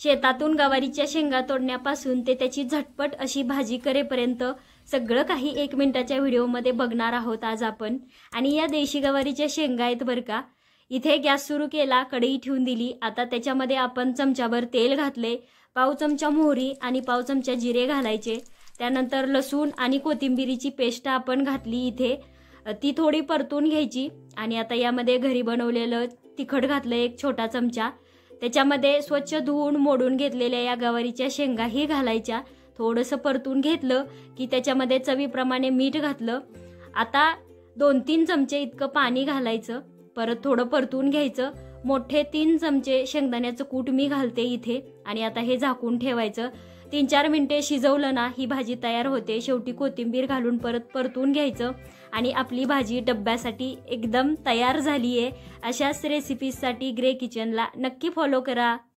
शेतातून गवारीच्या शेंगा तोडण्यापासून ते त्याची झटपट अशी भाजी करेपर्यंत सगळं काही 1 मिनिटाच्या व्हिडिओमध्ये बघणार आहोत आज आपण। आणि या देशी गवारीच्या शेंगा आहेत बरं का। इथे गॅस सुरू केला, कढई ठेवून दिली। आता त्याच्यामध्ये आपण चमचाभर तेल घातले, पाव चमचा मोहरी आणि पाव चमचा जिरे घालायचे। त्यानंतर लसूण आणि कोथिंबीरीची पेस्ट आपण घातली इथे, ती थोडी परतून घ्यायची। आणि आता यामध्ये घरी बनवलेलं तिखट घातलं 1 छोटा चमचा। त्याच्यामध्ये स्वच्छ धुवून मोडून घेतलेल्या या गवारीच्या शेंगाही घालायच्या। थोडंसं परतून घेतलं की त्याच्यामध्ये चवीप्रमाणे मीठ घातलं। आता 2-3 चमचे इतकं पाणी घालायचं, परत थोडं परतून घ्यायचं। मोठे 3 चमचे शेंगदाण्याचं कूट मी घालते इथे आणि आता हे झाकून ठेवायचं। 3-4 मिनिटे शिजवलं ना ही भाजी तयार होते। शेवटी कोथिंबीर घालून परत परतून घ्यायचं आणि आपली भाजी डब्यासाठी एकदम तयार झाली आहे। अशाच रेसिपीजसाठी ग्रे किचनला नक्की फॉलो करा।